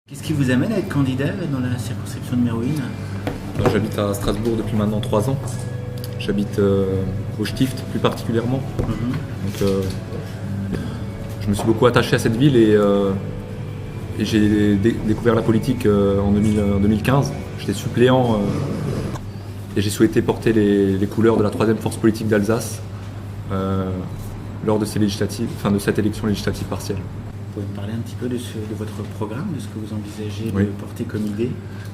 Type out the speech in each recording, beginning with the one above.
Qu'est-ce qui vous amène à être candidat dans la circonscription numéro 1? J'habite à Strasbourg depuis maintenant 3 ans. J'habite au Stift plus particulièrement. Donc, je me suis beaucoup attaché à cette ville et j'ai découvert la politique en 2015. J'étais suppléant et j'ai souhaité porter les couleurs de la 3e force politique d'Alsace lors de ces législatives, de cette élection législative partielle. Vous pouvez me parler un petit peu de votre programme, de ce que vous envisagez Oui. de porter comme idée?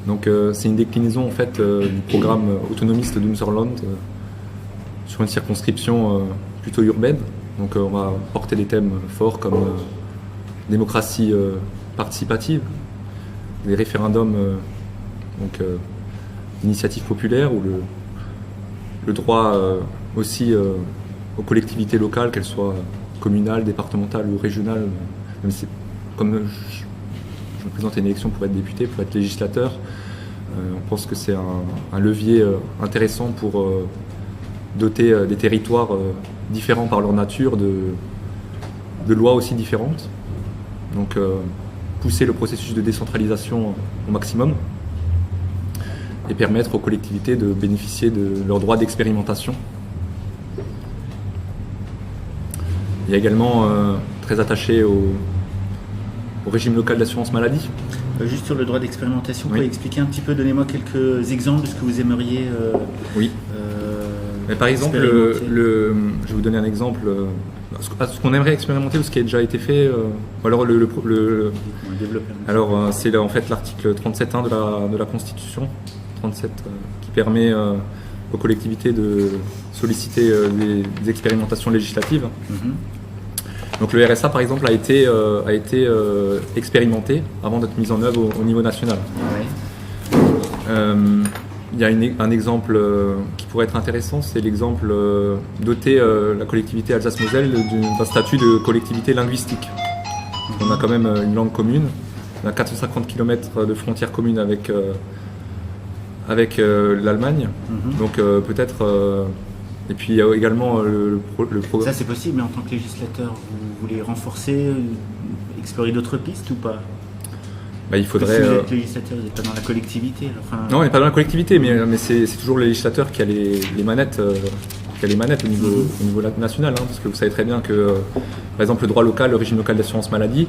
Donc c'est une déclinaison en fait du programme autonomiste d'Unserland sur une circonscription plutôt urbaine. Donc on va porter des thèmes forts comme démocratie participative, des référendums d'initiative populaire ou le droit aussi aux collectivités locales, qu'elles soient communales, départementales ou régionales. Même si, comme je me présente à une élection pour être député, pour être législateur, on pense que c'est un levier intéressant pour doter des territoires différents par leur nature de lois aussi différentes. Donc pousser le processus de décentralisation au maximum et permettre aux collectivités de bénéficier de leurs droits d'expérimentation. Il y a également très attaché au régime local d'assurance maladie. Juste sur le droit d'expérimentation, vous Oui. pouvez expliquer un petit peu, donnez-moi quelques exemples de ce que vous aimeriez Oui. Mais par exemple, expérimenter. je vais vous donner un exemple. Ce qu'on aimerait expérimenter ou ce qui a déjà été fait. Alors, c'est en fait l'article 37.1 de la Constitution, 37, qui permet aux collectivités de solliciter des expérimentations législatives. Mhm. Donc le RSA par exemple a été expérimenté avant d'être mis en œuvre au niveau national. Ouais. Il y a un exemple qui pourrait être intéressant, c'est l'exemple doter la collectivité Alsace-Moselle d'un statut de collectivité linguistique. On a quand même une langue commune, on a 450 km de frontières communes avec l'Allemagne, donc peut-être... et puis il y a également le programme... Ça c'est possible, mais en tant que législateur, vous voulez renforcer, explorer d'autres pistes ou pas? il Parce que faudrait... si vous êtes législateur, vous n'êtes pas dans la collectivité. Enfin... Non, on n'est pas dans la collectivité, mais c'est toujours le législateur qui a les manettes, au niveau national, hein, parce que vous savez très bien que, par exemple, le droit local, le régime local d'assurance maladie,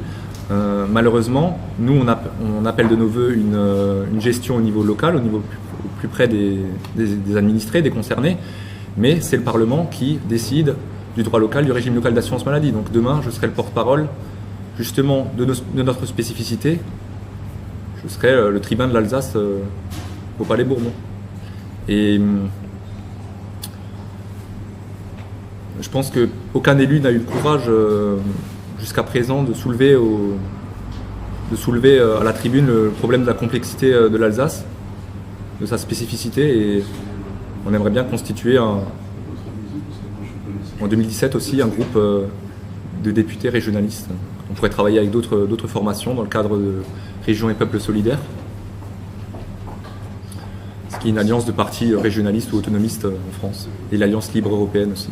malheureusement, nous, on appelle de nos voeux une gestion au niveau local, au plus près des administrés, des concernés, mais c'est le Parlement qui décide du droit local, du régime local d'assurance maladie. Donc demain, je serai le porte-parole, justement, de notre spécificité. Je serai le tribun de l'Alsace au Palais Bourbon. Et je pense qu'aucun élu n'a eu le courage jusqu'à présent de soulever à la tribune le problème de la complexité de l'Alsace, de sa spécificité. Et on aimerait bien constituer en 2017 aussi un groupe de députés régionalistes. On pourrait travailler avec d'autres formations dans le cadre de Régions et Peuples Solidaires, ce qui est une alliance de partis régionalistes ou autonomistes en France, et l'Alliance Libre Européenne aussi.